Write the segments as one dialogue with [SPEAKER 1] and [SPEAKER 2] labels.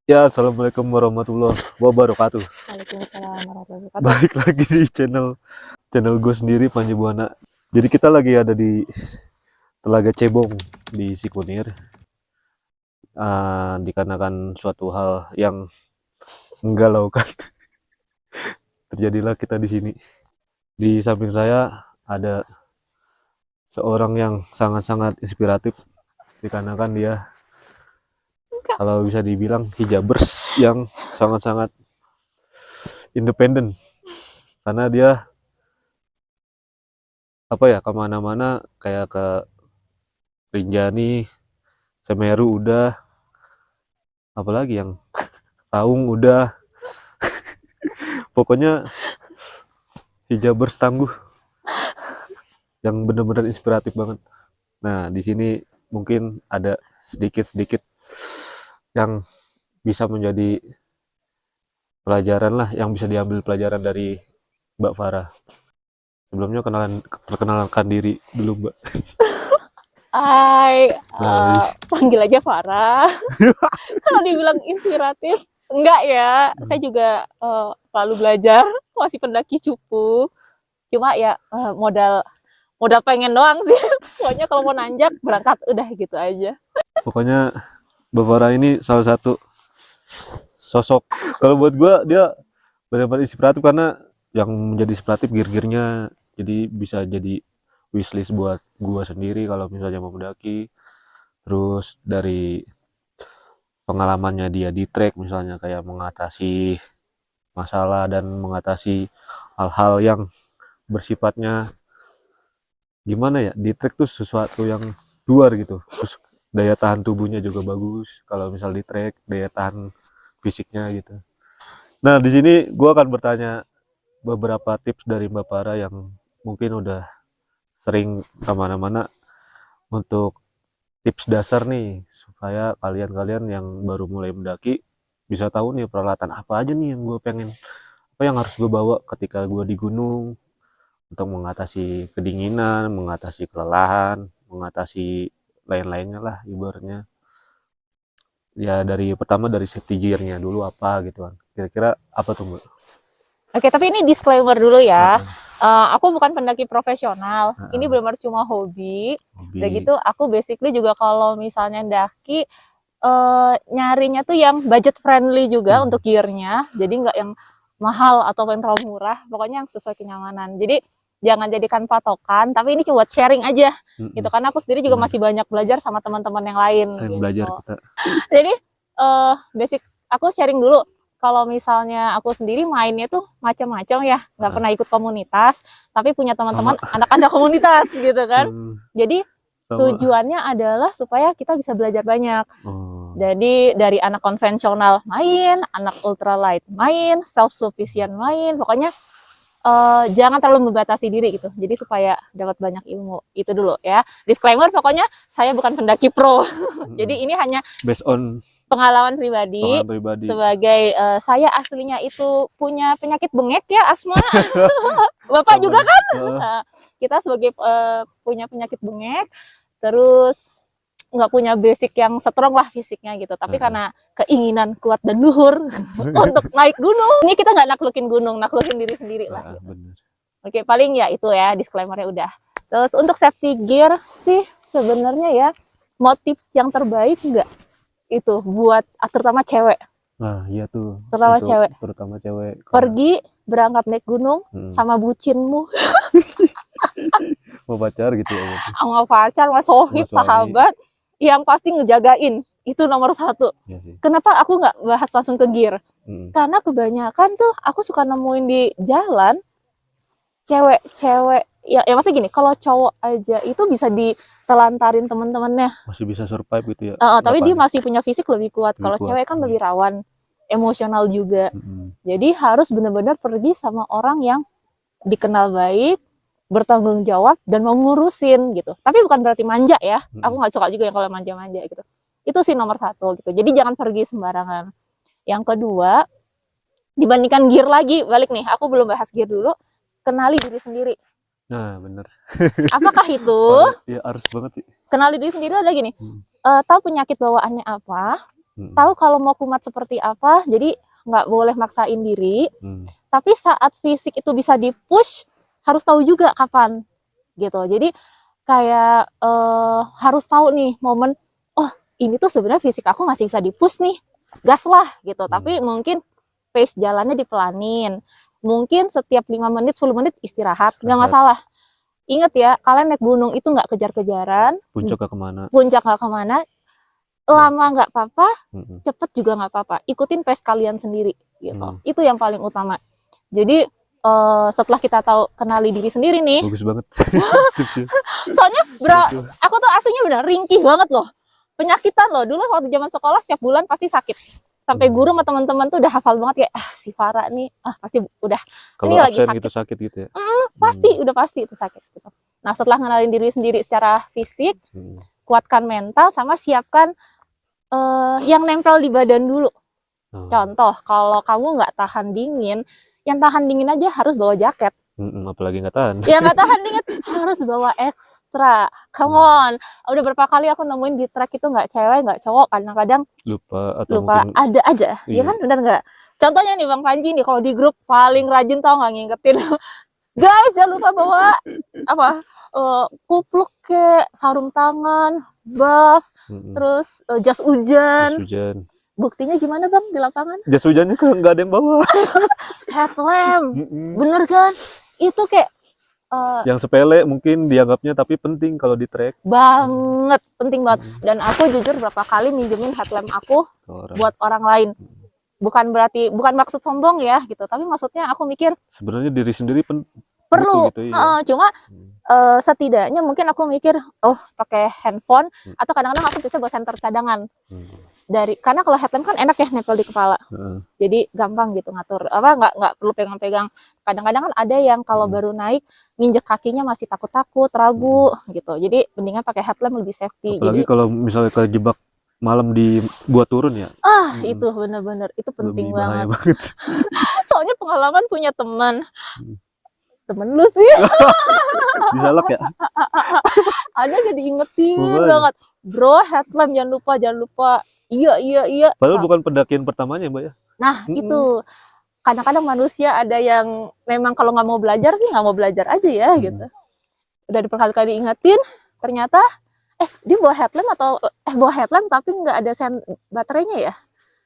[SPEAKER 1] Ya, assalamualaikum warahmatullahi wabarakatuh.
[SPEAKER 2] Waalaikumsalam warahmatullahi wabarakatuh.
[SPEAKER 1] Balik lagi di channel gue sendiri Panji Buana. Jadi kita lagi ada di Telaga Cebong di Sikunir. Dikarenakan suatu hal yang menggalaukan terjadilah kita di sini. Di samping saya ada seorang yang sangat-sangat inspiratif dikarenakan dia kalau bisa dibilang hijabers yang sangat-sangat independen karena dia kemana-mana kayak ke Rinjani, Semeru udah, apalagi yang Raung udah, pokoknya hijabers tangguh yang bener-bener inspiratif banget. Nah, di sini mungkin ada sedikit-sedikit yang bisa menjadi pelajaran lah, yang bisa diambil pelajaran dari Mbak Farah. Sebelumnya perkenalkan diri dulu, Mbak.
[SPEAKER 2] Hai,
[SPEAKER 1] Nah,
[SPEAKER 2] panggil aja Farah. Kalau dibilang inspiratif, enggak ya. Saya juga selalu belajar, masih pendaki cupu. Cuma ya modal pengen doang sih. Pokoknya kalau mau nanjak berangkat udah gitu aja.
[SPEAKER 1] pokoknya Mbak Farah ini salah satu sosok, kalau buat gue dia benar-benar inspiratif karena yang menjadi inspiratif gear-gearnya, jadi bisa jadi wishlist buat gua sendiri kalau misalnya mau mendaki. Terus dari pengalamannya dia di trek misalnya kayak mengatasi masalah dan mengatasi hal-hal yang bersifatnya gimana ya, di trek tuh sesuatu yang luar gitu. Terus daya tahan tubuhnya juga bagus kalau misal di trek, daya tahan fisiknya gitu. Nah, di sini gua akan bertanya beberapa tips dari Mbak Para yang mungkin udah sering kemana-mana untuk tips dasar nih supaya kalian-kalian yang baru mulai mendaki bisa tahu nih peralatan apa aja nih yang gue pengen, apa yang harus gue bawa ketika gue di gunung untuk mengatasi kedinginan, mengatasi kelelahan, mengatasi lain-lainnya lah ibaratnya. Ya dari pertama dari safety gear-nya dulu apa gitu kan. Kira-kira apa tuh, Mbak?
[SPEAKER 2] Oke, tapi ini disclaimer dulu ya.
[SPEAKER 1] Heeh,
[SPEAKER 2] Aku bukan pendaki profesional. Ini
[SPEAKER 1] heeh,
[SPEAKER 2] benar-benar cuma hobi. Udah
[SPEAKER 1] hobi.
[SPEAKER 2] gitu, aku basically juga kalau misalnya daki nyarinya tuh yang budget friendly juga
[SPEAKER 1] Hmm,
[SPEAKER 2] untuk gearnya, jadi nggak yang mahal atau yang terlalu murah, pokoknya yang sesuai kenyamanan. Jadi jangan jadikan patokan, tapi ini cuma sharing aja gitu,
[SPEAKER 1] mm-mm,
[SPEAKER 2] karena aku sendiri juga
[SPEAKER 1] bener.
[SPEAKER 2] masih banyak belajar sama teman-teman yang lain
[SPEAKER 1] Sering belajar
[SPEAKER 2] gitu.
[SPEAKER 1] kita.
[SPEAKER 2] Jadi basic aku sharing dulu. Kalau misalnya aku sendiri mainnya tuh macam-macam ya, nggak
[SPEAKER 1] Heeh,
[SPEAKER 2] pernah ikut komunitas, tapi punya
[SPEAKER 1] sama.
[SPEAKER 2] teman-teman anak-anak komunitas gitu kan.
[SPEAKER 1] Hmm,
[SPEAKER 2] Jadi
[SPEAKER 1] sama.
[SPEAKER 2] tujuannya adalah supaya kita bisa belajar banyak.
[SPEAKER 1] Oh.
[SPEAKER 2] Jadi dari anak konvensional main, anak ultralight main, self sufficient main, pokoknya jangan terlalu membatasi diri gitu. Jadi supaya dapat banyak ilmu. Itu dulu ya. Disclaimer pokoknya saya bukan pendaki pro. Jadi ini hanya
[SPEAKER 1] Based on
[SPEAKER 2] pengalaman pribadi
[SPEAKER 1] pengalaman pribadi.
[SPEAKER 2] sebagai saya aslinya itu punya penyakit bengek ya, asma. Bapak
[SPEAKER 1] Sama
[SPEAKER 2] juga
[SPEAKER 1] nih.
[SPEAKER 2] kan? Kita sebagai punya penyakit bengek, terus nggak punya basic yang strong lah fisiknya gitu, tapi karena keinginan kuat dan luhur untuk naik gunung, ini kita nggak naklukin gunung, naklukin diri sendiri lah gitu.
[SPEAKER 1] Bener.
[SPEAKER 2] Oke, paling ya itu ya disclaimernya udah. Terus untuk safety gear sih sebenarnya ya, mau tips yang terbaik nggak itu buat terutama cewek,
[SPEAKER 1] Nah, iya tuh
[SPEAKER 2] terutama
[SPEAKER 1] untuk
[SPEAKER 2] cewek
[SPEAKER 1] terutama cewek kalau
[SPEAKER 2] pergi berangkat naik gunung sama bucinmu,
[SPEAKER 1] mau pacar gitu ya berarti.
[SPEAKER 2] sama pacar, sama
[SPEAKER 1] Sama
[SPEAKER 2] sohib,
[SPEAKER 1] suami.
[SPEAKER 2] sahabat, yang pasti ngejagain. Itu nomor satu.
[SPEAKER 1] Iya sih.
[SPEAKER 2] Kenapa aku nggak bahas langsung ke gear?
[SPEAKER 1] Mm.
[SPEAKER 2] Karena kebanyakan tuh aku suka nemuin di jalan cewek-cewek ya maksudnya gini, kalau cowok aja itu bisa ditelantarin teman-temannya.
[SPEAKER 1] Masih bisa survive gitu ya. Nggak
[SPEAKER 2] Tapi dia
[SPEAKER 1] panik.
[SPEAKER 2] masih punya fisik lebih kuat.
[SPEAKER 1] Lebih
[SPEAKER 2] Kalau
[SPEAKER 1] kuat.
[SPEAKER 2] cewek kan lebih rawan emosional juga.
[SPEAKER 1] Mm-mm.
[SPEAKER 2] Jadi harus benar-benar pergi sama orang yang dikenal baik, bertanggung jawab dan mau ngurusin gitu. Tapi bukan berarti manja ya. Aku nggak suka juga yang kalau manja-manja gitu. Itu sih nomor satu gitu. Jadi jangan pergi sembarangan. Yang kedua, dibandingkan gear lagi, balik nih, aku belum bahas gear dulu. Kenali diri sendiri.
[SPEAKER 1] Nah, bener.
[SPEAKER 2] Apakah itu?
[SPEAKER 1] Ya harus banget sih.
[SPEAKER 2] Kenali diri sendiri ada gini. Tahu penyakit bawaannya apa? tahu kalau mau kumat seperti apa, jadi nggak boleh maksain diri. Tapi saat fisik itu bisa di-push, harus tahu juga kapan gitu. Jadi kayak harus tahu nih momen, oh ini tuh sebenarnya fisik aku masih bisa di-push nih, gas lah gitu. Tapi mungkin pace jalannya dipelanin. Mungkin setiap 5 menit, 10 menit istirahat, nggak masalah. Ingat ya, kalian naik gunung itu nggak kejar-kejaran.
[SPEAKER 1] Puncak nggak kemana.
[SPEAKER 2] Puncak nggak kemana. Lama nggak apa-apa, cepet juga nggak apa-apa. Ikutin pace kalian sendiri gitu. Itu yang paling utama. Jadi setelah kita tahu kenali diri sendiri nih.
[SPEAKER 1] Bagus banget.
[SPEAKER 2] Soalnya aku tuh aslinya bener ringkih banget loh. Penyakitan loh. Dulu waktu zaman sekolah setiap bulan pasti sakit. Sampai guru sama teman-teman tuh udah hafal banget kayak si Farah nih pasti udah
[SPEAKER 1] kalau
[SPEAKER 2] ini lagi
[SPEAKER 1] absen
[SPEAKER 2] sakit.
[SPEAKER 1] gitu sakit gitu ya.
[SPEAKER 2] Pasti udah pasti itu sakit gitu. Nah, setelah kenalin diri sendiri secara fisik, kuatkan mental sama siapkan yang nempel di badan dulu. Contoh, kalau kamu nggak tahan dingin, yang tahan dingin aja harus bawa jaket.
[SPEAKER 1] Apalagi nggak tahan.
[SPEAKER 2] Ya nggak tahan dingin harus bawa ekstra. Come on. Udah berapa kali aku nemuin di trek itu nggak cewek nggak cowok, kadang-kadang
[SPEAKER 1] lupa atau
[SPEAKER 2] lupa
[SPEAKER 1] mungkin
[SPEAKER 2] ada aja. Iya kan, benar nggak? Contohnya nih Bang Panji nih, kalau di grup paling rajin tau nggak ngingetin. Guys, jangan lupa bawa apa? Kupluk ke sarung tangan, buff, terus jas hujan. Buktinya gimana Bang di lapangan?
[SPEAKER 1] Jas hujannya kan nggak ada yang bawa.
[SPEAKER 2] Headlamp, bener kan? Itu kayak
[SPEAKER 1] yang sepele mungkin dianggapnya tapi penting kalau di trek.
[SPEAKER 2] Banget, penting banget. Dan aku jujur berapa kali minjemin headlamp aku buat orang lain. Bukan maksud sombong ya gitu, tapi maksudnya aku mikir
[SPEAKER 1] sebenarnya diri sendiri
[SPEAKER 2] perlu
[SPEAKER 1] gitu, ya.
[SPEAKER 2] Cuma setidaknya mungkin aku mikir pakai handphone atau kadang-kadang aku bisa bawa senter cadangan karena kalau headlamp kan enak ya nempel di kepala, jadi gampang gitu ngatur nggak perlu pegang-pegang. Kadang-kadang kan ada yang kalau baru naik nginjek kakinya masih takut-takut ragu gitu, jadi mendingan pakai headlamp lebih safety.
[SPEAKER 1] Apalagi kalau misalnya kejebak malam dibuat turun ya.
[SPEAKER 2] Itu bener-bener itu penting banget.
[SPEAKER 1] banget.
[SPEAKER 2] Soalnya pengalaman punya temen lu sih.
[SPEAKER 1] Disalak ya.
[SPEAKER 2] Ada jadi ingetin banget, bro headlamp jangan lupa. Iya.
[SPEAKER 1] Padahal bukan pendakian pertamanya Mbak ya.
[SPEAKER 2] Nah itu kadang-kadang manusia ada yang memang kalau nggak mau belajar sih nggak mau belajar aja ya gitu. Udah berkali-kali diingetin, ternyata dia bawa headlamp tapi nggak ada baterainya ya.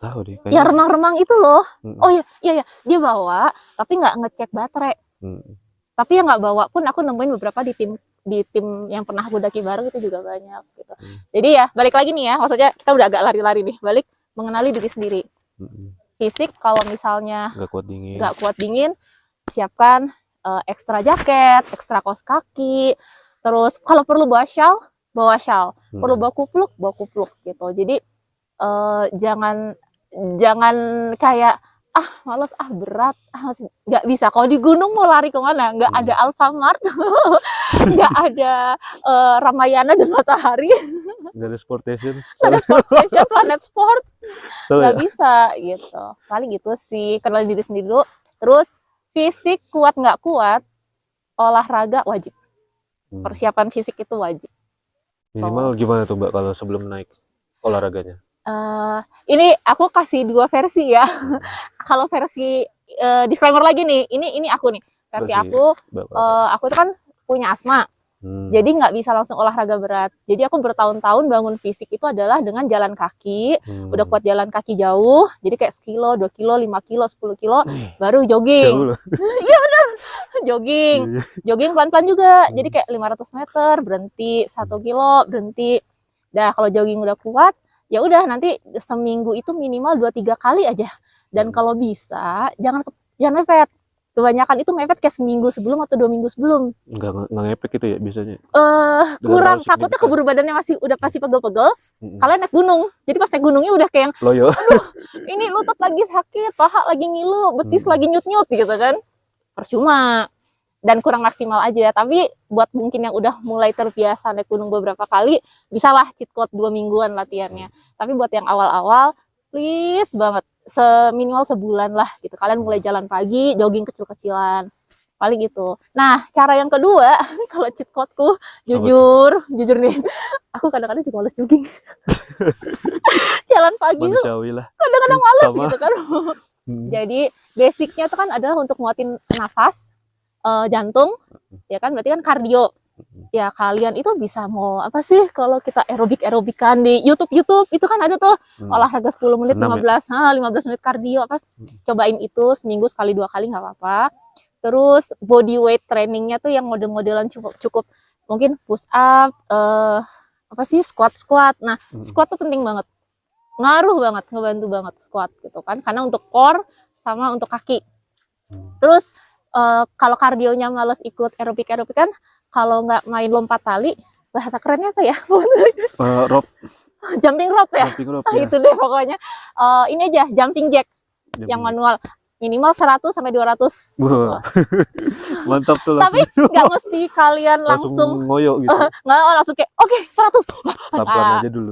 [SPEAKER 1] Tahu deh.
[SPEAKER 2] Ya remang-remang itu loh. Oh iya dia bawa tapi nggak ngecek baterai. Tapi yang nggak bawa pun aku nemuin beberapa di tim yang pernah aku daki bareng itu juga banyak gitu. Jadi ya balik lagi nih ya, maksudnya kita udah agak lari-lari nih, balik mengenali diri sendiri. Fisik kalau misalnya nggak kuat dingin, siapkan ekstra jaket, ekstra kaos kaki. Terus kalau perlu bawa shawl, perlu bawa kupluk gitu. Jadi jangan kayak males berat nggak bisa. Kalau di gunung mau lari kemana? Nggak ada Alfamart, nggak ada Ramayana dan Matahari,
[SPEAKER 1] nggak ada Sportation,
[SPEAKER 2] Planet Sport, nggak bisa gitu. Paling gitu sih, kenal diri sendiri dulu. Terus fisik kuat nggak kuat, olahraga wajib. Persiapan fisik itu wajib.
[SPEAKER 1] Minimal gimana tuh Mbak kalau sebelum naik olahraganya?
[SPEAKER 2] Ini aku kasih 2 versi ya. Kalau versi disclaimer lagi nih, ini aku nih versi aku tuh kan punya asma, jadi nggak bisa langsung olahraga berat. Jadi aku bertahun-tahun bangun fisik itu adalah dengan jalan kaki. Udah kuat jalan kaki jauh, jadi kayak 1 kilo, 2 kilo, 5 kilo, 10 kilo, baru jogging. Iya benar, jogging pelan-pelan juga. Jadi kayak 500 meter berhenti, 1 kilo berhenti. Nah kalau jogging udah kuat, ya udah nanti seminggu itu minimal 2-3 kali aja. Dan kalau bisa jangan mepet. Kebanyakan itu mepet kayak seminggu sebelum atau 2 minggu sebelum.
[SPEAKER 1] Nggak ngepek itu ya biasanya?
[SPEAKER 2] Kurang, takutnya keburu badannya udah pasti pegel-pegel. Kalian naik gunung, jadi pas naik gunungnya udah kayak
[SPEAKER 1] loyo.
[SPEAKER 2] Aduh, ini lutut lagi sakit, paha lagi ngilu, betis lagi nyut-nyut gitu kan. Percuma. Dan kurang maksimal aja. Tapi buat mungkin yang udah mulai terbiasa naik gunung beberapa kali, bisalah cheat code 2 mingguan latihannya. Tapi buat yang awal-awal, please banget, seminimal sebulan lah gitu. Kalian mulai jalan pagi, jogging kecil-kecilan. Paling gitu. Nah, cara yang kedua, kalau cheat codeku, jujur nih, aku kadang-kadang juga males jogging. Jalan pagi tuh
[SPEAKER 1] Manusiawi lah.
[SPEAKER 2] kadang-kadang males
[SPEAKER 1] Sama.
[SPEAKER 2] gitu kan. Jadi basicnya tuh kan adalah untuk nguatin nafas, jantung, ya kan, berarti kan kardio. Ya kalian itu bisa mau apa sih kalau kita aerobikan di YouTube itu kan ada tuh olahraga 10 menit,
[SPEAKER 1] Senam
[SPEAKER 2] 15 menit kardio apa. Cobain itu seminggu sekali 2 kali nggak apa-apa. Terus body weight trainingnya tuh yang model-modelan cukup mungkin push up, apa sih, squat. Nah, squat tuh penting banget. Ngaruh banget, ngebantu banget squat gitu kan. Karena untuk core sama untuk kaki. Terus kalau kardionya males ikut aerobikan, kalau nggak main lompat tali, bahasa kerennya apa ya?
[SPEAKER 1] rope.
[SPEAKER 2] Jumping rope ya?
[SPEAKER 1] Jumping rope,
[SPEAKER 2] Itu deh pokoknya. Ini aja, jumping jack yang manual. Minimal 100 sampai 200.
[SPEAKER 1] Wah. Mantap tuh
[SPEAKER 2] Tapi
[SPEAKER 1] langsung.
[SPEAKER 2] nggak mesti kalian langsung
[SPEAKER 1] ngoyo gitu.
[SPEAKER 2] nggak langsung kayak oke 100.
[SPEAKER 1] Pelan-pelan aja dulu.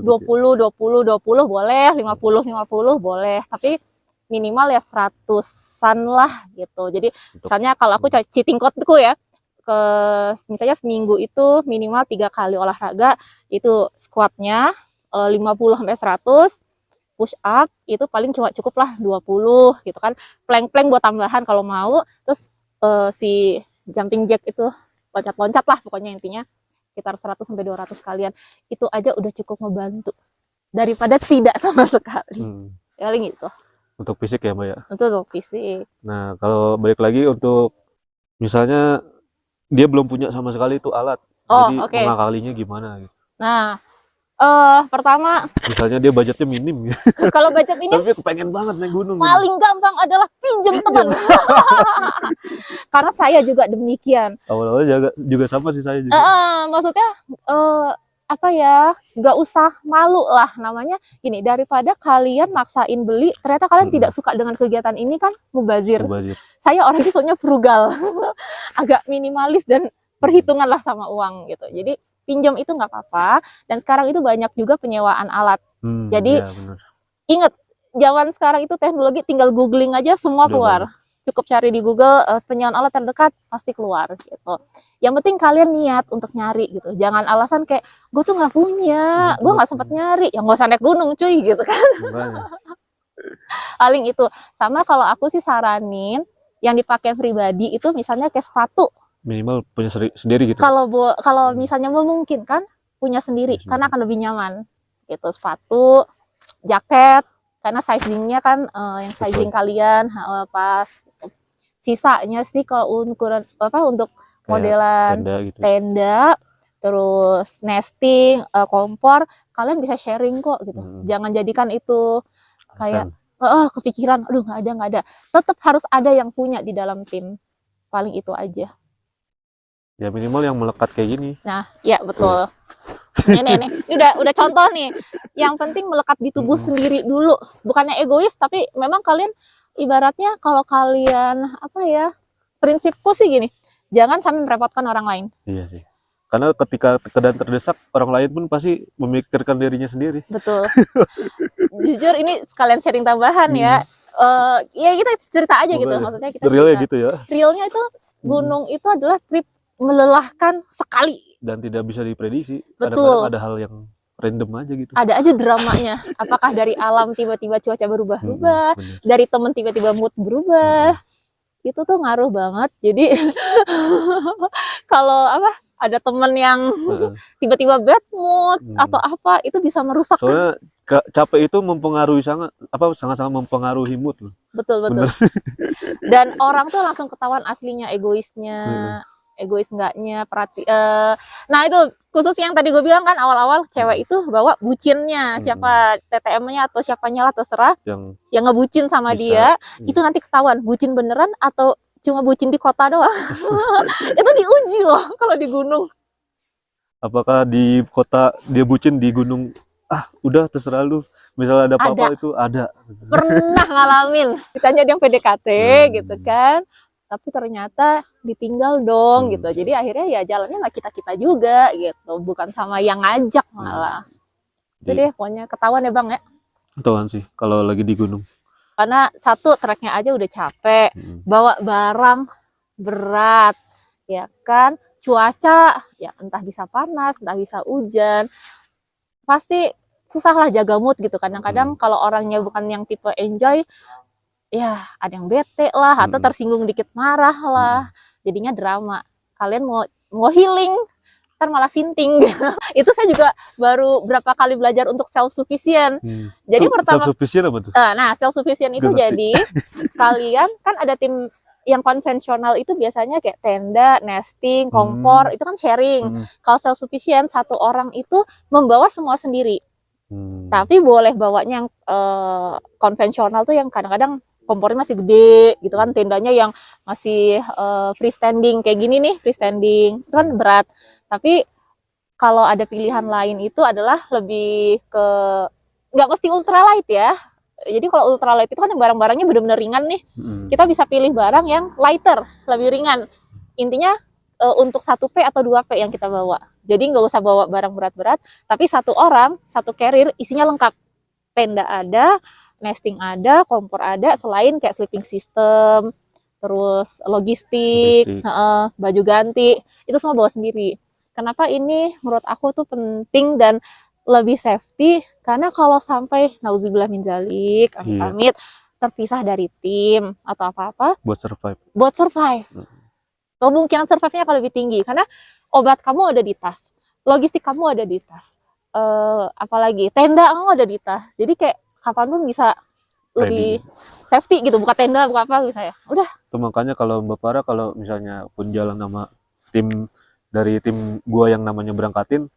[SPEAKER 2] 20 boleh, 50 boleh. Tapi minimal ya 100-an lah gitu. Jadi misalnya kalau aku cheating codeku ya, misalnya seminggu itu minimal 3 kali olahraga, itu squatnya 50 sampai 100, push up itu paling cuma cukup lah 20 gitu kan, plank buat tambahan kalau mau, terus si jumping jack itu loncat-loncat lah pokoknya, intinya sekitar 100 sampai 200 kalian, itu aja udah cukup membantu daripada tidak sama sekali. Paling itu
[SPEAKER 1] untuk fisik ya Mbak ya.
[SPEAKER 2] Untuk fisik.
[SPEAKER 1] Nah kalau balik lagi untuk misalnya dia belum punya sama sekali itu alat, jadi mengakalinya gimana gitu.
[SPEAKER 2] Nah pertama
[SPEAKER 1] misalnya dia budgetnya minim gitu.
[SPEAKER 2] Kalau budget minim
[SPEAKER 1] tapi pengen banget naik gunung
[SPEAKER 2] paling gitu. Gampang adalah pinjam teman. Karena saya juga demikian,
[SPEAKER 1] awal-awal juga sama sih saya juga.
[SPEAKER 2] Maksudnya apa ya, nggak usah malu lah, namanya gini, daripada kalian maksain beli ternyata kalian tidak suka dengan kegiatan ini kan, mubazir. Saya orangnya soalnya frugal. Agak minimalis dan perhitungan lah sama uang gitu, jadi pinjam itu nggak apa-apa. Dan sekarang itu banyak juga penyewaan alat. Jadi ya, ingat, zaman sekarang itu teknologi, tinggal googling aja semua keluar. Cukup cari di Google penyewaan alat terdekat, pasti keluar gitu. Yang penting kalian niat untuk nyari gitu. Jangan alasan kayak gue tuh nggak punya, gue nggak sempat nyari. Ya nggak usah naik gunung cuy gitu kan. Paling itu. Sama kalau aku sih saranin yang dipakai pribadi itu misalnya kayak sepatu.
[SPEAKER 1] Minimal punya sendiri gitu.
[SPEAKER 2] Kalau misalnya memungkinkan punya sendiri, karena akan lebih nyaman gitu. Sepatu, jaket, karena sizingnya kan yang sizing kalian pas. Sisanya sih kalau ukuran apa, untuk modelan tenda, terus nesting, kompor, kalian bisa sharing kok gitu. Jangan jadikan itu kayak kepikiran aduh nggak ada. Tetap harus ada yang punya di dalam tim. Paling itu aja.
[SPEAKER 1] Ya minimal yang melekat kayak gini.
[SPEAKER 2] Nah, ya betul. Ini udah contoh nih. Yang penting melekat di tubuh sendiri dulu. Bukannya egois, tapi memang kalian ibaratnya kalau kalian apa ya? Prinsipku sih gini, jangan sampai merepotkan orang lain.
[SPEAKER 1] Iya sih. Karena ketika keadaan terdesak, orang lain pun pasti memikirkan dirinya sendiri.
[SPEAKER 2] Betul. Jujur ini sekalian sharing tambahan ya. Ya kita cerita aja gitu, maksudnya kita
[SPEAKER 1] realnya gitu ya.
[SPEAKER 2] Realnya itu gunung itu adalah trip melelahkan sekali
[SPEAKER 1] dan tidak bisa diprediksi.
[SPEAKER 2] Betul.
[SPEAKER 1] Ada hal yang random aja gitu.
[SPEAKER 2] Ada aja dramanya. Apakah dari alam tiba-tiba cuaca berubah-ubah, dari temen tiba-tiba mood berubah. Itu tuh ngaruh banget. Jadi kalau apa, ada temen yang tiba-tiba bad mood atau apa, itu bisa merusak.
[SPEAKER 1] Soalnya capek itu mempengaruhi sangat-sangat mempengaruhi mood loh.
[SPEAKER 2] Betul. Dan orang tuh langsung ketahuan aslinya egoisnya. Egois enggaknya, nah itu khusus yang tadi gue bilang kan awal-awal, cewek itu bawa bucinnya, siapa TTM-nya atau siapanya lah terserah, yang ngebucin sama dia, itu nanti ketahuan bucin beneran atau cuma bucin di kota doang. Itu diuji loh kalau di gunung. Apakah
[SPEAKER 1] di kota dia bucin, di gunung udah terserah lu, misalnya ada apa-apa itu ada.
[SPEAKER 2] Pernah ngalamin, ditanya dia yang PDKT gitu kan, tapi ternyata ditinggal dong gitu. Jadi akhirnya ya jalannya nggak kita juga gitu, bukan sama yang ngajak malah. Itu deh pokoknya ketahuan ya Bang ya.
[SPEAKER 1] Ketahuan sih kalau lagi di gunung.
[SPEAKER 2] Karena satu, treknya aja udah capek, bawa barang berat, ya kan. Cuaca ya entah bisa panas, entah bisa hujan. Pasti susah lah jaga mood gitu. Kadang-kadang kalau orangnya bukan yang tipe enjoy, ya ada yang bete lah atau tersinggung dikit marah lah, jadinya drama. Kalian mau healing, ntar malah sinting. Itu saya juga baru berapa kali belajar untuk self sufficient. Jadi pertama,
[SPEAKER 1] self sufficient apa tuh?
[SPEAKER 2] nah self sufficient itu jadi kalian kan ada tim yang konvensional itu biasanya kayak tenda, nesting, kompor, itu kan sharing. Kalau self sufficient, satu orang itu membawa semua sendiri. Tapi boleh bawanya yang konvensional tuh yang kadang-kadang kompornya masih gede gitu kan, tendanya yang masih freestanding kayak gini nih, freestanding itu kan berat. Tapi kalau ada pilihan lain itu adalah lebih ke nggak mesti ultralight ya. Jadi kalau ultralight itu kan barang-barangnya benar-benar ringan nih. Kita bisa pilih barang yang lighter, lebih ringan. Intinya untuk 1P atau 2P yang kita bawa. Jadi nggak usah bawa barang berat-berat, tapi satu orang, satu carrier isinya lengkap. Tenda ada, nesting ada, kompor ada, selain kayak sleeping system, terus logistik. Baju ganti, itu semua bawa sendiri. Kenapa ini menurut aku tuh penting dan lebih safety, karena kalau sampai nauzubillah min dzalik, amit-amit terpisah dari tim atau apa-apa, buat survive. Kemungkinan survive-nya akan lebih tinggi karena obat kamu ada di tas, logistik kamu ada di tas, apalagi tenda kamu ada di tas. Jadi kayak kapanpun bisa lebih safety gitu, buka tenda, buka apa gitu ya. Udah.
[SPEAKER 1] Itu makanya kalau Mbak Farah kalau misalnya pun jalan sama tim dari tim gua yang namanya berangkatin,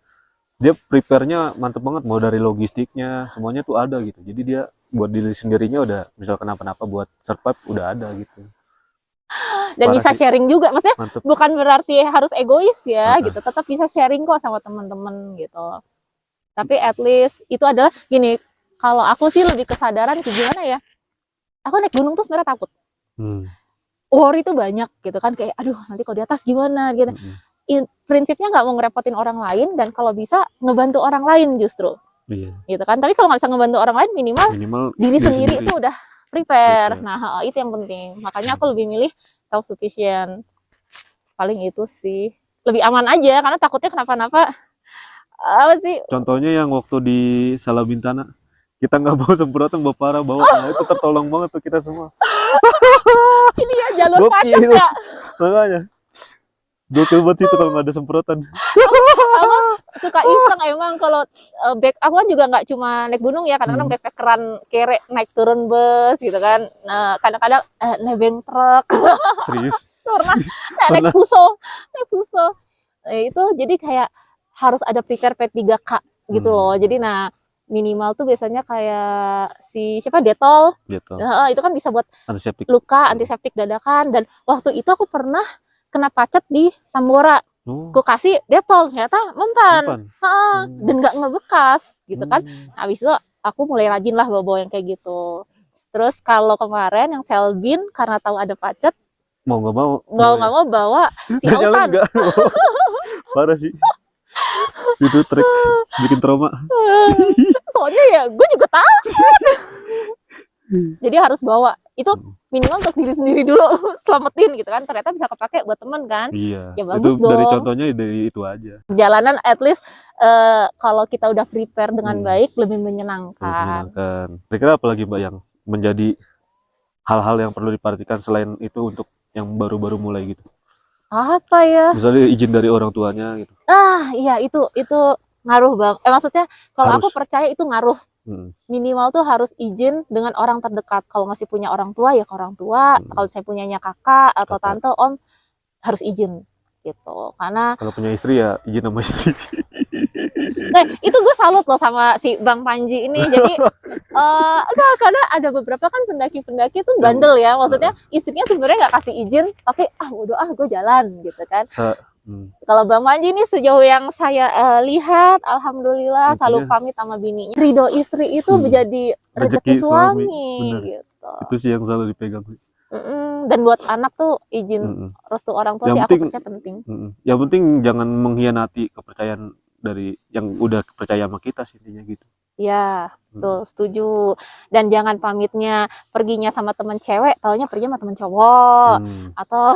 [SPEAKER 1] dia prepare-nya mantep banget, mau dari logistiknya semuanya tuh ada gitu. Jadi dia buat diri sendirinya udah, misal kenapa-napa buat survive udah ada gitu.
[SPEAKER 2] Dan parah bisa sih. Sharing juga, maksudnya mantep. Bukan berarti harus egois ya gitu, tetap bisa sharing kok sama teman-teman gitu. Tapi at least itu adalah gini, kalau aku sih lebih kesadaran kayak gimana ya, aku naik gunung tuh sebenarnya takut. Worry itu banyak gitu kan, kayak aduh nanti kalau di atas gimana gitu. Prinsipnya nggak mau ngerepotin orang lain, dan kalau bisa ngebantu orang lain justru. Gitu kan. Tapi kalau nggak bisa ngebantu orang lain, minimal diri sendiri itu udah prepare. Nah itu yang penting. Makanya aku lebih milih self sufficient. Paling itu sih lebih aman aja, karena takutnya kenapa-napa. Apa sih?
[SPEAKER 1] Contohnya yang waktu di Salabintana, kita nggak bawa semprotan, Mbak Farah bawa, nah itu tertolong banget tuh kita semua.
[SPEAKER 2] Ini ya jalur macet ya.
[SPEAKER 1] Makanya gokil banget itu kalau nggak ada semprotan.
[SPEAKER 2] Aku suka iseng emang kalau back, aku kan juga nggak cuma naik gunung ya, kadang-kadang backpackeran kere naik turun bus gitu kan. Nah kadang-kadang nebeng truk.
[SPEAKER 1] Serius?
[SPEAKER 2] Pernah naik puso. Itu jadi kayak harus ada prepare P3K gitu loh. Jadi nah minimal tuh biasanya kayak siapa Detol. Itu kan bisa buat antiseptik luka, antiseptik dadakan. Dan waktu itu aku pernah kena pacet di Tambora. Gue kasih Detol, ternyata mempan. Dan nggak ngebekas gitu kan. Habis itu aku mulai rajin lah bawa-bawa yang kayak gitu. Terus kalau kemarin yang Selbin, karena tahu ada pacet,
[SPEAKER 1] mau nggak
[SPEAKER 2] mau bawa si Autan.
[SPEAKER 1] Parah sih. Itu trik bikin trauma.
[SPEAKER 2] Soalnya ya gue juga takut. Jadi harus bawa. Itu minimal untuk diri sendiri dulu, selamatin gitu kan. Ternyata bisa kepake buat temen kan.
[SPEAKER 1] Iya.
[SPEAKER 2] Ya bagus
[SPEAKER 1] itu
[SPEAKER 2] dong.
[SPEAKER 1] Dari contohnya dari itu aja.
[SPEAKER 2] Perjalanan at least kalau kita udah prepare dengan baik, lebih menyenangkan.
[SPEAKER 1] Kira-kira apa lagi Mbak yang menjadi hal-hal yang perlu diperhatikan selain itu untuk yang baru-baru mulai gitu?
[SPEAKER 2] Apa ya?
[SPEAKER 1] Misalnya izin dari orang tuanya gitu.
[SPEAKER 2] Iya itu ngaruh bang. Maksudnya kalau aku percaya itu ngaruh. Minimal tuh harus izin dengan orang terdekat. Kalau masih punya orang tua ya ke orang tua. Kalau saya punyanya kakak atau tante, om, harus izin gitu. Karena
[SPEAKER 1] kalau punya istri ya izin sama istri.
[SPEAKER 2] Itu gue salut loh sama si Bang Panji ini. Jadi karena ada beberapa kan pendaki-pendaki tuh bandel ya. Maksudnya istrinya sebenarnya nggak kasih izin, tapi bodo gue jalan gitu kan. Kalau Bang Panji ini sejauh yang saya lihat, alhamdulillah selalu pamit sama bininya. Ridho istri itu menjadi rezeki suami gitu.
[SPEAKER 1] Itu sih yang selalu dipegang.
[SPEAKER 2] Dan buat anak tuh izin restu orang tua yang sih aku percaya penting.
[SPEAKER 1] Yang penting jangan mengkhianati kepercayaan dari yang udah percaya sama kita sih, intinya gitu.
[SPEAKER 2] Ya, tuh setuju. Dan jangan pamitnya perginya sama temen cewek, taunya pergi sama temen cowok atau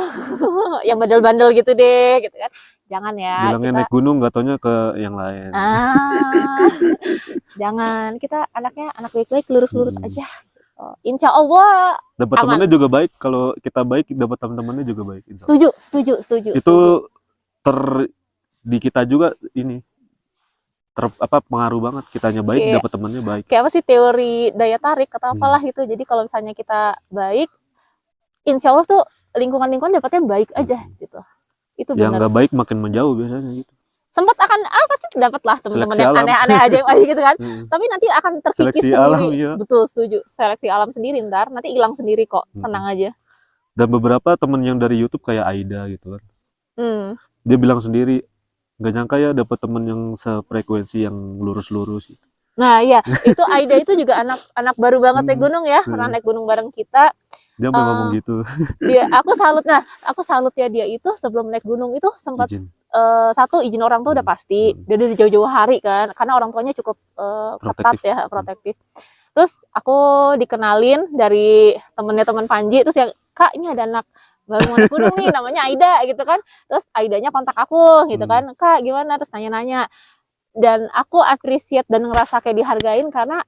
[SPEAKER 2] yang bandel-bandel gitu deh, gitu kan. Jangan ya.
[SPEAKER 1] Bilangnya naik gunung, nggak taunya ke yang lain.
[SPEAKER 2] Jangan, kita anaknya anak baik-baik, lurus-lurus
[SPEAKER 1] Hmm.
[SPEAKER 2] aja. Oh, insya Allah
[SPEAKER 1] Dapat
[SPEAKER 2] aman.
[SPEAKER 1] temannya juga baik, kalau kita baik dapat teman-temannya juga baik. Insya Allah.
[SPEAKER 2] Setuju, setuju, setuju.
[SPEAKER 1] Itu
[SPEAKER 2] setuju.
[SPEAKER 1] di kita juga ini pengaruh banget, kitanya baik
[SPEAKER 2] Kayak-
[SPEAKER 1] dapat temannya baik.
[SPEAKER 2] Kayak apa sih teori daya tarik atau
[SPEAKER 1] Hmm.
[SPEAKER 2] apalah itu. Jadi kalau misalnya kita baik, insya Allah tuh lingkungan-lingkungan dapatnya baik aja gitu. Itu
[SPEAKER 1] Yang
[SPEAKER 2] benar.
[SPEAKER 1] nggak baik makin menjauh biasanya gitu.
[SPEAKER 2] Sempat akan pasti dapat lah teman-teman
[SPEAKER 1] Seleksi
[SPEAKER 2] yang
[SPEAKER 1] alam.
[SPEAKER 2] aneh-aneh aja gitu kan.
[SPEAKER 1] Hmm.
[SPEAKER 2] Tapi nanti akan terkikis
[SPEAKER 1] Seleksi
[SPEAKER 2] sendiri.
[SPEAKER 1] alam, iya.
[SPEAKER 2] Betul, setuju. Seleksi alam sendiri ntar nanti hilang sendiri kok. Tenang aja.
[SPEAKER 1] Dan beberapa temen yang dari YouTube kayak Aida gitu kan, dia bilang sendiri nggak nyangka ya dapat temen yang sefrekuensi yang lurus-lurus gitu.
[SPEAKER 2] Nah ya itu Aida itu juga anak baru banget naik gunung ya, pernah naik gunung bareng kita.
[SPEAKER 1] Dia sampai ngomong gitu.
[SPEAKER 2] Aku salut ya, dia itu sebelum naik gunung itu sempat
[SPEAKER 1] Izin.
[SPEAKER 2] satu izin orang tua udah pasti, dia udah jauh-jauh hari kan, karena orang tuanya cukup ketat ya, protektif. Terus aku dikenalin dari temennya teman Panji, terus yang Kak ini ada anak baru mau naik gunung nih namanya Aida gitu kan. Terus Aidanya kontak aku gitu kan, Kak gimana, terus nanya-nanya. Dan aku appreciate dan ngerasa kayak dihargain karena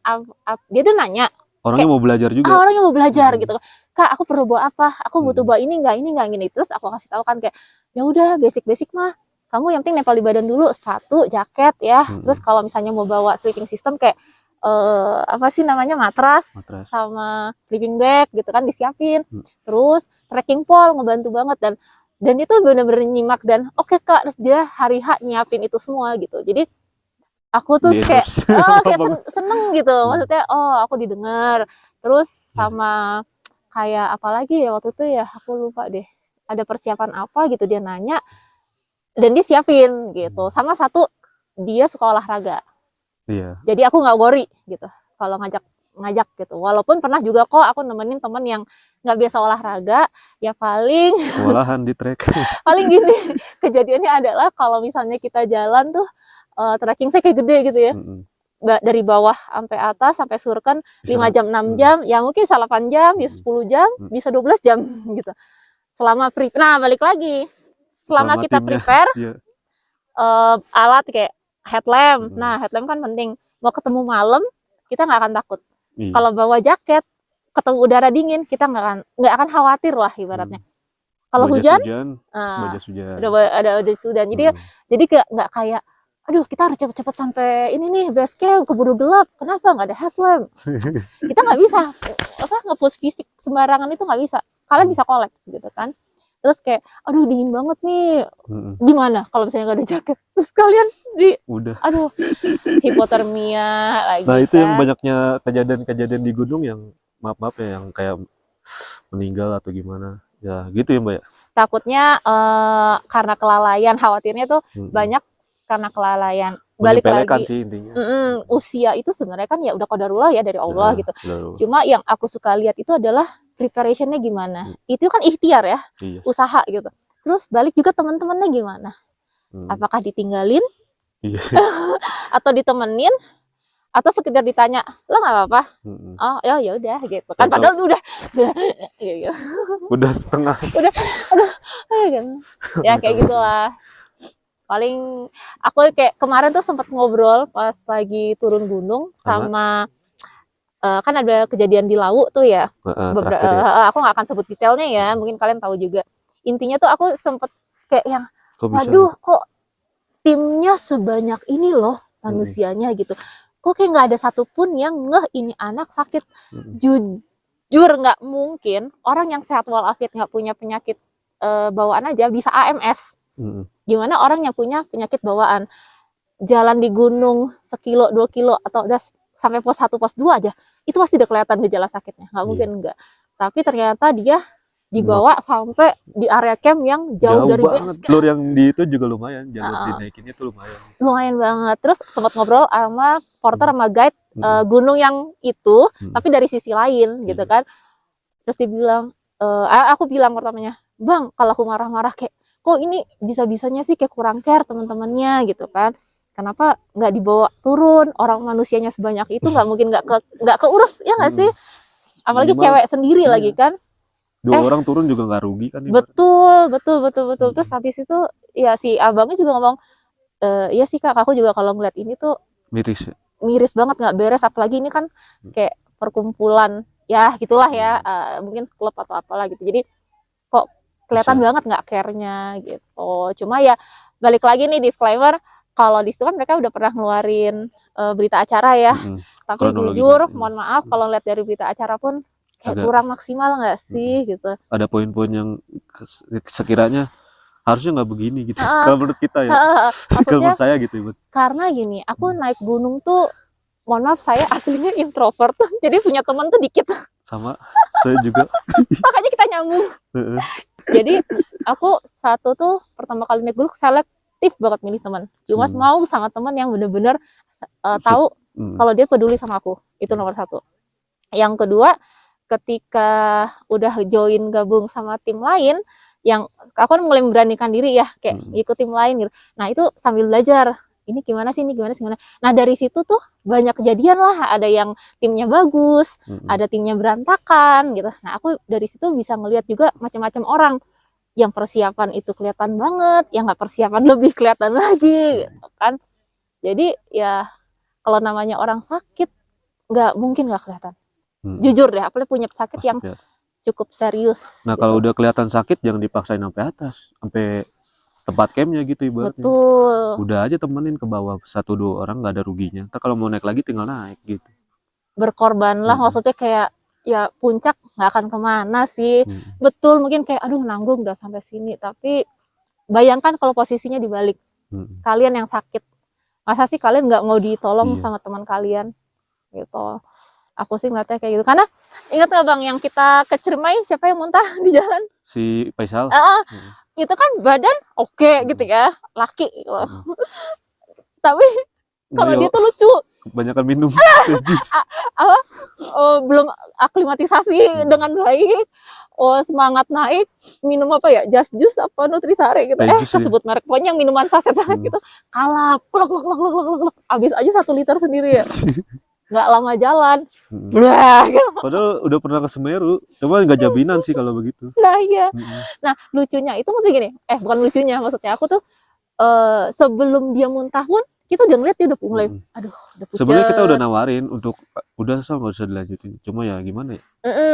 [SPEAKER 2] dia tuh nanya.
[SPEAKER 1] Orangnya mau belajar juga.
[SPEAKER 2] Orangnya mau belajar gitu. Kak, aku perlu bawa apa? Aku butuh bawa ini enggak gini. Terus aku kasih tahu kan kayak ya udah basic mah. Kamu yang penting nempel di badan dulu, sepatu, jaket ya. Terus kalau misalnya mau bawa sleeping system kayak apa sih namanya matras sama sleeping bag gitu kan disiapin. Terus trekking pole ngebantu banget dan itu bener-bener nyimak dan oke Kak, terus dia hari H nyiapin itu semua gitu. Jadi aku tuh kayak seneng gitu, maksudnya aku didengar. Terus sama kayak apalagi ya waktu itu ya aku lupa deh, ada persiapan apa gitu dia nanya dan dia siapin gitu. Sama satu dia suka olahraga.
[SPEAKER 1] Iya.
[SPEAKER 2] Jadi aku nggak worry gitu kalau ngajak gitu. Walaupun pernah juga kok aku nemenin temen yang nggak biasa olahraga, ya paling
[SPEAKER 1] kewalahan di trek.
[SPEAKER 2] paling gini kejadiannya adalah kalau misalnya kita jalan tuh trekking saya kayak gede gitu ya. Dari bawah sampai atas sampai surken 5 jam 6 jam, ya mungkin 8 jam, bisa 10 jam, bisa 12 jam gitu. Selama balik lagi. Selama kita prepare alat kayak headlamp. Nah, headlamp kan penting. Mau ketemu malam, kita nggak akan takut. Kalau bawa jaket, ketemu udara dingin, kita nggak akan khawatir lah ibaratnya. Kalau hujan, udah ada hujan. Jadi nggak kayak, aduh kita harus cepet-cepet sampai ini nih base camp, keburu gelap. Kenapa nggak ada headlamp? Kita nggak bisa nge-push fisik sembarangan, itu nggak bisa. Kalian bisa kolaps gitu kan. Terus kayak aduh dingin banget nih, gimana kalau misalnya nggak ada jaket, terus kalian aduh hipotermia lagi.
[SPEAKER 1] Nah itu yang banyaknya kejadian di gunung yang maaf ya, yang kayak meninggal atau gimana ya gitu ya Mbak ya.
[SPEAKER 2] Takutnya karena kelalaian, khawatirnya tuh banyak karena kelalaian. Balik lagi
[SPEAKER 1] sih intinya.
[SPEAKER 2] Usia itu sebenarnya kan ya udah qadarullah ya dari Allah gitu. Cuma yang aku suka lihat itu adalah preparationnya gimana. Itu kan ikhtiar ya, usaha gitu. Terus balik juga teman-temannya gimana? Apakah ditinggalin? Atau ditemenin? Atau sekedar ditanya, lo nggak apa-apa? Oh ya udah gitu kan. Padahal udah
[SPEAKER 1] udah setengah.
[SPEAKER 2] Ya kayak gitulah. Paling aku kayak kemarin tuh sempat ngobrol pas lagi turun gunung sama kan ada kejadian di Lawu tuh ya. Aku nggak akan sebut detailnya ya, mungkin kalian tahu juga. Intinya tuh aku sempet kayak yang waduh kok timnya sebanyak ini loh manusianya gitu. Kok kayak nggak ada satupun yang ini anak sakit. Jujur nggak mungkin orang yang sehat walafiat nggak punya penyakit bawaan aja bisa AMS. Gimana orang yang punya penyakit bawaan jalan di gunung 1 kilo 2 kilo atau udah sampai pos 1 pos 2 aja itu pasti udah kelihatan gejala sakitnya, nggak mungkin enggak. Tapi ternyata dia dibawa sampai di area camp yang jauh dari base camp.
[SPEAKER 1] Jalur yang di itu juga lumayan, jalur dinaikinnya tuh lumayan
[SPEAKER 2] banget. Terus sempat ngobrol sama porter sama guide gunung yang itu tapi dari sisi lain gitu kan. Terus dia bilang aku bilang pertamanya, Bang kalau aku marah-marah kayak kok ini bisa-bisanya sih kayak kurang care teman-temannya gitu kan. Kenapa nggak dibawa turun? Orang manusianya sebanyak itu nggak mungkin nggak keurus ya nggak sih? Apalagi cewek sendiri lagi kan.
[SPEAKER 1] 2 orang turun juga nggak rugi kan?
[SPEAKER 2] Betul. Terus habis itu ya si abangnya juga ngomong, iya sih Kak, aku juga kalau ngeliat ini tuh
[SPEAKER 1] miris ya.
[SPEAKER 2] miris banget, nggak beres. Apalagi ini kan kayak perkumpulan ya gitulah ya, mungkin klub atau apalah gitu. Jadi kok kelihatan
[SPEAKER 1] Bisa.
[SPEAKER 2] banget nggak care-nya gitu. Cuma ya balik lagi nih disclaimer, kalau di situ kan mereka udah pernah ngeluarin berita acara ya. Tapi
[SPEAKER 1] Kronologinya.
[SPEAKER 2] jujur, mohon maaf kalau lihat dari berita acara pun kayak
[SPEAKER 1] Agak
[SPEAKER 2] kurang maksimal nggak sih gitu.
[SPEAKER 1] ada poin-poin yang sekiranya harusnya nggak begini gitu.
[SPEAKER 2] Heeh.
[SPEAKER 1] Kalau menurut kita ya. Kalau
[SPEAKER 2] Maksudnya
[SPEAKER 1] menurut saya gitu Ibu.
[SPEAKER 2] karena gini, aku naik gunung tuh, mohon maaf saya aslinya introvert, jadi punya teman tuh dikit.
[SPEAKER 1] Sama saya juga.
[SPEAKER 2] Makanya kita nyambung.
[SPEAKER 1] Heeh.
[SPEAKER 2] Jadi aku satu tuh pertama kali naik gunung selektif banget milih teman. Cuma mau sama teman yang bener-bener tahu kalau dia peduli sama aku. Itu nomor satu. Yang kedua, ketika udah join gabung sama tim lain, yang aku kan mulai memberanikan diri ya, kayak ikut tim lain gitu. Nah itu sambil belajar, ini gimana sih, ini gimana sih, gimana. Nah dari situ tuh banyak kejadian lah, ada yang timnya bagus, ada timnya berantakan gitu. Nah aku dari situ bisa ngelihat juga macam-macam orang, yang persiapan itu kelihatan banget, yang nggak persiapan lebih kelihatan lagi gitu kan. Jadi ya kalau namanya orang sakit nggak mungkin nggak kelihatan. Jujur deh, apalagi punya sakit yang cukup serius.
[SPEAKER 1] Nah gitu. Kalau udah kelihatan sakit jangan dipaksain sampai atas, sampai tempat campnya gitu ibaratnya.
[SPEAKER 2] Betul.
[SPEAKER 1] Udah aja temenin ke bawah 1-2 orang, nggak ada ruginya. Ntar kalau mau naik lagi tinggal naik gitu.
[SPEAKER 2] Berkorban lah, maksudnya kayak ya puncak nggak akan kemana sih. Betul, mungkin kayak aduh nanggung udah sampai sini, tapi bayangkan kalau posisinya dibalik. Kalian yang sakit, masa sih kalian nggak mau ditolong sama teman kalian gitu. Aku sih ngeliatnya kayak gitu. Karena ingat gak Bang, yang kita ke Ciremai siapa yang muntah di jalan?
[SPEAKER 1] Si Faisal.
[SPEAKER 2] Itu kan badan oke gitu ya, laki gitu. Tapi kalau dia tuh lucu.
[SPEAKER 1] Kebanyakan minum.
[SPEAKER 2] Belum aklimatisasi dengan baik. Semangat naik, minum apa ya? Just Juice apa Nutrisari gitu. Kesebut merek, pokoknya yang minuman saset-saset gitu. Kalap, klok. Habis aja 1 liter sendiri ya. Nggak lama jalan.
[SPEAKER 1] Padahal udah pernah ke Semeru, cuma nggak jaminan sih kalau begitu.
[SPEAKER 2] Nah iya. Nah lucunya itu maksudnya gini, bukan lucunya, maksudnya aku tuh sebelum dia muntah pun kita udah ngeliat dia udah mulai, aduh udah pucet.
[SPEAKER 1] Sebenarnya kita udah nawarin untuk udah nggak usah dilanjutin, cuma ya gimana ya.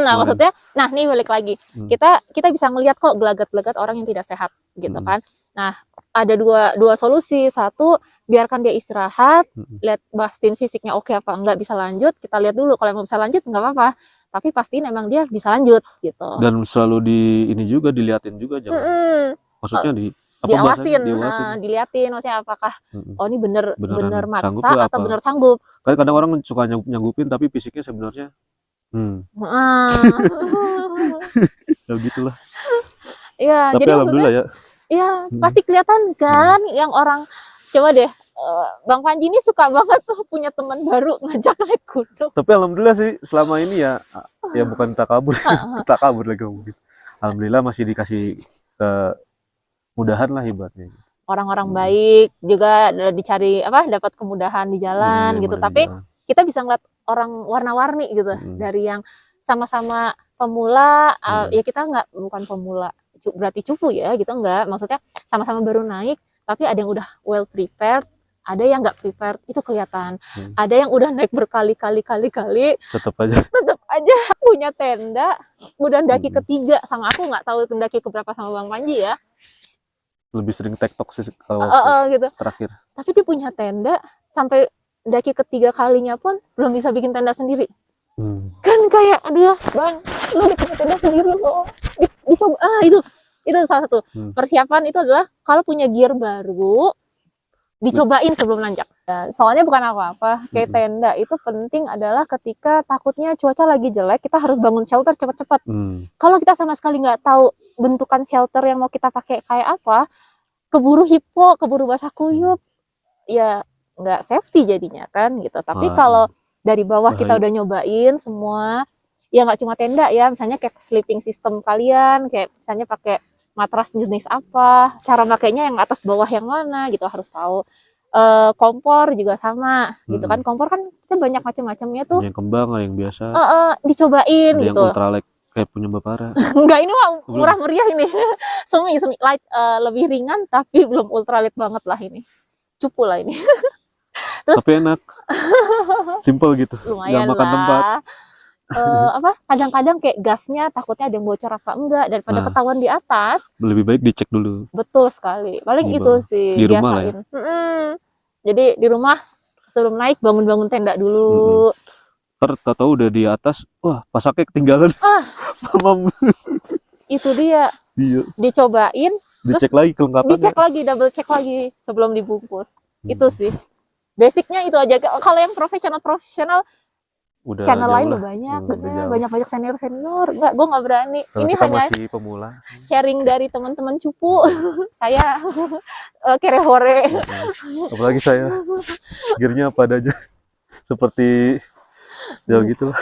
[SPEAKER 2] Nah maksudnya, nah nih balik lagi, kita bisa ngeliat kok gelagat-gelagat orang yang tidak sehat gitu kan. Nah ada dua solusi. Satu, biarkan dia istirahat, lihat pastiin fisiknya oke apa enggak bisa lanjut, kita lihat dulu. Kalau emang bisa lanjut nggak apa-apa, tapi pastiin emang dia bisa lanjut gitu.
[SPEAKER 1] Dan selalu diliatin juga jangan. Maksudnya
[SPEAKER 2] diawasin, diliatin maksudnya apakah ini bener maksa atau bener sanggup.
[SPEAKER 1] Kan kadang orang suka nyanggupin tapi fisiknya sebenarnya ya gitulah.
[SPEAKER 2] Iya,
[SPEAKER 1] tapi
[SPEAKER 2] jadi
[SPEAKER 1] alhamdulillah ya.
[SPEAKER 2] Iya, pasti kelihatan kan yang orang. Coba deh, Bang Panji ini suka banget tuh punya teman baru ngajak naik gunung.
[SPEAKER 1] Tapi alhamdulillah sih selama ini ya bukan takabur, takabur lagi mungkin. Alhamdulillah masih dikasih kemudahan lah ibaratnya.
[SPEAKER 2] Orang-orang baik juga dicari dapat kemudahan di jalan gitu. Tapi kita bisa ngeliat orang warna-warni gitu, dari yang sama-sama pemula, ya kita bukan pemula berarti cupu ya gitu, enggak, maksudnya sama-sama baru naik tapi ada yang udah well prepared, ada yang nggak prepared, itu kelihatan. Ada yang udah naik berkali-kali tetap aja punya tenda, udah daki ketiga sama aku, nggak tahu daki keberapa sama Bang Panji ya,
[SPEAKER 1] lebih sering tektok sih kalau
[SPEAKER 2] gitu
[SPEAKER 1] terakhir. Tapi
[SPEAKER 2] dia punya tenda sampai daki ketiga kalinya pun belum bisa bikin tenda sendiri. Kan kayak aduh Bang, lu bikin tenda sendiri loh, dicoba. Itu salah satu persiapan. Itu adalah kalau punya gear baru dicobain sebelum nanjak. Soalnya bukan apa-apa, kayak tenda itu penting adalah ketika takutnya cuaca lagi jelek, kita harus bangun shelter cepat-cepat. Kalau kita sama sekali nggak tahu bentukan shelter yang mau kita pakai kayak apa, keburu hipo, keburu basah kuyup, ya nggak safety jadinya kan gitu. Tapi kalau dari bawah kita udah nyobain semua, ya nggak cuma tenda ya, misalnya kayak sleeping system kalian, kayak misalnya pakai matras jenis apa, cara makainya yang atas bawah yang mana gitu harus tahu. Kompor juga sama gitu kan, kompor kan kita banyak macam-macamnya tuh.
[SPEAKER 1] Ada yang kembang, ada yang biasa.
[SPEAKER 2] Dicobain
[SPEAKER 1] ada
[SPEAKER 2] gitu.
[SPEAKER 1] Yang ultralight kayak punya Bapara.
[SPEAKER 2] Enggak, ini mah murah meriah ini. semi light, lebih ringan tapi belum ultralight banget lah ini. Cupu lah ini. Terus
[SPEAKER 1] tapi enak. Simple gitu. Nggak
[SPEAKER 2] lumayan
[SPEAKER 1] makan tempat.
[SPEAKER 2] lah. Kadang-kadang kayak gasnya takutnya ada yang bocor apa enggak, daripada
[SPEAKER 1] Nah.
[SPEAKER 2] ketahuan di atas.
[SPEAKER 1] Lebih baik dicek dulu.
[SPEAKER 2] Betul sekali. Paling
[SPEAKER 1] Di
[SPEAKER 2] itu
[SPEAKER 1] bawah.
[SPEAKER 2] sih
[SPEAKER 1] Di rumah lah ya.
[SPEAKER 2] biasain. Jadi di rumah sebelum naik bangun-bangun tenda dulu.
[SPEAKER 1] Tahu udah di atas, wah pasaknya ketinggalan. Mamam.
[SPEAKER 2] Itu dia.
[SPEAKER 1] Iya.
[SPEAKER 2] Dicobain,
[SPEAKER 1] Dicek lagi kelengkapannya.
[SPEAKER 2] dicek lagi, double check lagi sebelum dibungkus. Itu sih. Basicnya itu aja. Kalau yang profesional
[SPEAKER 1] Udah
[SPEAKER 2] channel
[SPEAKER 1] jauh
[SPEAKER 2] lain
[SPEAKER 1] lah.
[SPEAKER 2] udah banyak,
[SPEAKER 1] Udah
[SPEAKER 2] bener,
[SPEAKER 1] jauh.
[SPEAKER 2] banyak senior. Enggak, gue nggak berani.
[SPEAKER 1] Kalau
[SPEAKER 2] Ini
[SPEAKER 1] kita
[SPEAKER 2] hanya
[SPEAKER 1] masih pemula.
[SPEAKER 2] sharing dari teman-teman cupu. Saya kere hore.
[SPEAKER 1] Apalagi saya gearnya apa aja seperti ya gitu lah.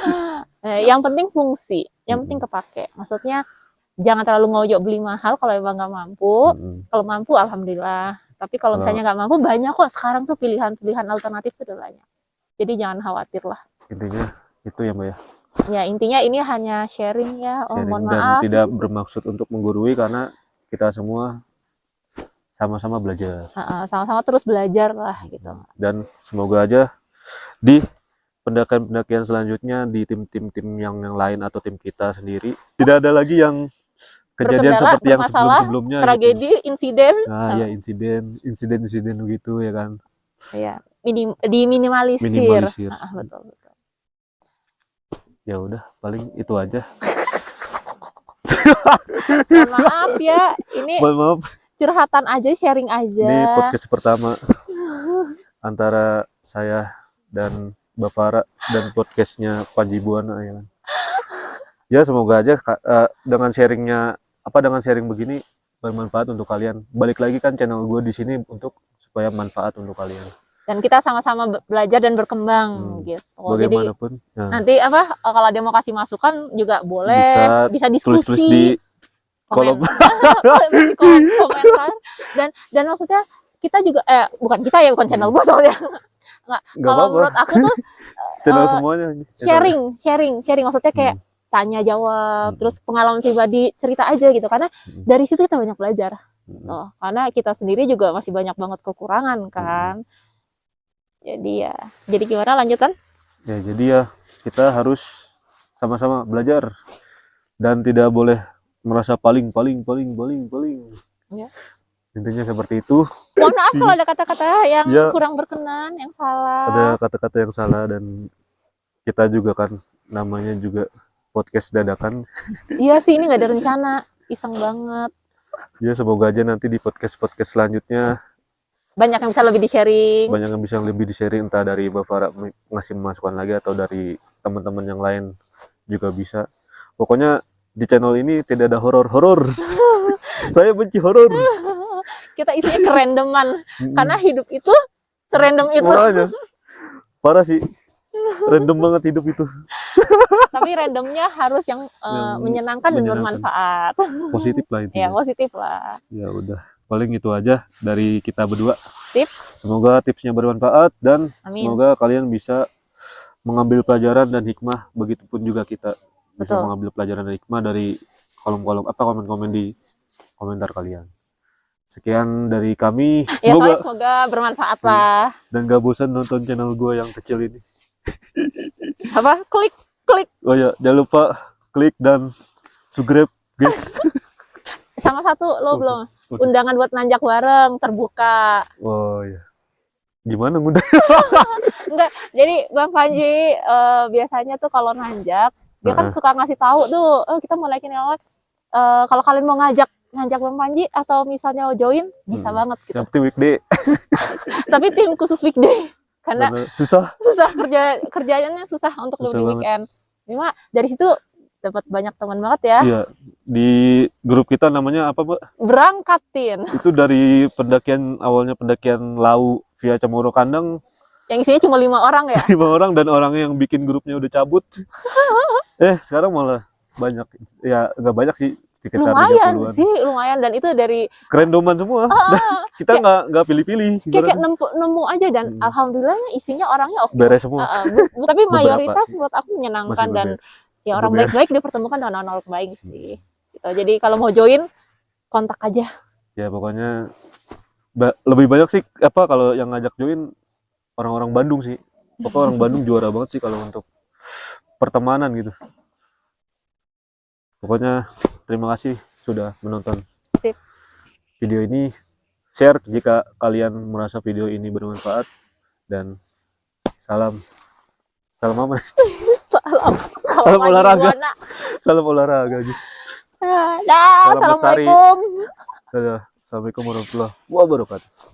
[SPEAKER 2] Yang penting fungsi, yang penting kepake. Maksudnya jangan terlalu ngoyo beli mahal kalau emang nggak mampu. Kalau mampu alhamdulillah. Tapi kalau misalnya nggak mampu, banyak kok sekarang tuh pilihan-pilihan alternatif sudah banyak. Jadi jangan khawatir lah.
[SPEAKER 1] Intinya itu ya Mbak ya.
[SPEAKER 2] Ya intinya ini hanya sharing ya. Oh
[SPEAKER 1] Sharing
[SPEAKER 2] mohon
[SPEAKER 1] dan
[SPEAKER 2] maaf.
[SPEAKER 1] tidak bermaksud untuk menggurui karena kita semua sama-sama belajar.
[SPEAKER 2] Sama-sama terus belajar lah gitu.
[SPEAKER 1] Dan semoga aja di pendakian-pendakian selanjutnya di tim-tim yang lain atau tim kita sendiri tidak ada lagi yang kejadian
[SPEAKER 2] Berkendara,
[SPEAKER 1] seperti yang
[SPEAKER 2] bermasalah,
[SPEAKER 1] sebelum-sebelumnya
[SPEAKER 2] tragedi,
[SPEAKER 1] gitu.
[SPEAKER 2] insiden.
[SPEAKER 1] Nah, ya insiden begitu ya kan.
[SPEAKER 2] Ya, diminimalisir.
[SPEAKER 1] Minimalisir.
[SPEAKER 2] Betul.
[SPEAKER 1] Ya udah, paling itu aja.
[SPEAKER 2] Mohon maaf ya, ini
[SPEAKER 1] Mohon maaf.
[SPEAKER 2] curhatan aja, sharing aja.
[SPEAKER 1] Ini podcast pertama antara saya dan Bapara dan podcastnya Panji Buana ya kan. Ya semoga aja dengan sharing begini bermanfaat untuk kalian. Balik lagi kan channel gue di sini untuk supaya manfaat untuk kalian.
[SPEAKER 2] Dan kita sama-sama belajar dan berkembang gitu.
[SPEAKER 1] Bagaimanapun.
[SPEAKER 2] Jadi nanti kalau dia mau kasih masukan juga boleh, bisa diskusi.
[SPEAKER 1] Tulis di kolom.
[SPEAKER 2] Di komentar. Dan maksudnya kita juga bukan kita ya, bukan channel gue soalnya. Nggak kalau menurut aku tuh
[SPEAKER 1] channel semuanya
[SPEAKER 2] sharing maksudnya kayak tanya jawab, terus pengalaman pribadi, cerita aja gitu, karena dari situ kita banyak belajar. Karena kita sendiri juga masih banyak banget kekurangan kan. Jadi gimana lanjutan?
[SPEAKER 1] Ya jadi ya kita harus sama-sama belajar dan tidak boleh merasa paling.
[SPEAKER 2] Ya.
[SPEAKER 1] Intinya seperti itu.
[SPEAKER 2] Mohon maaf kalau ada kata-kata yang kurang berkenan, yang salah.
[SPEAKER 1] Ada kata-kata yang salah dan kita juga kan namanya juga podcast dadakan.
[SPEAKER 2] Iya sih, ini nggak ada rencana, iseng banget.
[SPEAKER 1] Ya semoga aja nanti di podcast selanjutnya
[SPEAKER 2] banyak yang bisa lebih di-sharing. Entah dari Bapara ngasih masukan lagi atau dari teman-teman yang lain juga bisa. Pokoknya di channel ini tidak ada horor. Saya benci horor. Kita isinya kerandoman karena hidup itu serandom itu.
[SPEAKER 1] Makanya parah sih, random banget hidup itu.
[SPEAKER 2] Tapi randomnya harus yang menyenangkan dan bermanfaat.
[SPEAKER 1] Positif lah intinya.
[SPEAKER 2] Ya positif lah.
[SPEAKER 1] Ya udah, paling itu aja dari kita berdua.
[SPEAKER 2] Sip.
[SPEAKER 1] Semoga tipsnya bermanfaat dan
[SPEAKER 2] Amin.
[SPEAKER 1] Semoga kalian bisa mengambil pelajaran dan hikmah. Begitupun juga kita bisa mengambil pelajaran dan hikmah dari komen-komen di komentar kalian. Sekian dari kami.
[SPEAKER 2] Semoga bermanfaat lah.
[SPEAKER 1] Dan gak bosan nonton channel gue yang kecil ini.
[SPEAKER 2] Apa? Klik.
[SPEAKER 1] Oh ya, jangan lupa klik dan subscribe, guys.
[SPEAKER 2] Sama satu lo belum. Undangan buat nanjak bareng terbuka.
[SPEAKER 1] Oh ya. Gimana ngundang?
[SPEAKER 2] Enggak. Jadi Bang Panji biasanya tuh kalau nanjak dia kan suka ngasih tahu tuh, kita mau naikin kalau kalian mau ngajak Bang Panji atau misalnya join bisa banget gitu.
[SPEAKER 1] Yang penting weekday.
[SPEAKER 2] Tapi tim khusus weekday karena
[SPEAKER 1] susah
[SPEAKER 2] kerjanya susah untuk di weekend. Cuma dari situ dapat banyak teman banget ya.
[SPEAKER 1] Iya, di grup kita namanya apa, Mbak?
[SPEAKER 2] Berangkatin.
[SPEAKER 1] Itu dari awalnya pendakian Lau via Cemoro Kandang.
[SPEAKER 2] Yang isinya cuma 5 orang ya?
[SPEAKER 1] 5 orang dan orangnya yang bikin grupnya udah cabut. Sekarang malah banyak. Ya, nggak banyak sih. Sekitar
[SPEAKER 2] lumayan dan itu dari
[SPEAKER 1] kerendoman semua. Kita nggak pilih-pilih.
[SPEAKER 2] Kayak nemu aja dan alhamdulillahnya isinya orangnya oke.
[SPEAKER 1] Beres semua.
[SPEAKER 2] Tapi mayoritas buat aku menyenangkan dan ya orang baik-baik dipertemukan dengan orang baik sih. Gitu. Jadi kalau mau join kontak aja.
[SPEAKER 1] Ya pokoknya lebih banyak sih kalau yang ngajak join orang-orang Bandung sih. Pokoknya orang Bandung juara banget sih kalau untuk pertemanan gitu. Pokoknya terima kasih sudah menonton
[SPEAKER 2] Sip.
[SPEAKER 1] video ini. Share jika kalian merasa video ini bermanfaat, dan salam apa?
[SPEAKER 2] Salam.
[SPEAKER 1] Salam
[SPEAKER 2] Pagi
[SPEAKER 1] olahraga.
[SPEAKER 2] Buana.
[SPEAKER 1] Salam olahraga gitu.
[SPEAKER 2] Dah,
[SPEAKER 1] Salam lestari.
[SPEAKER 2] assalamualaikum.
[SPEAKER 1] Dadah. Assalamualaikum warahmatullahi wabarakatuh.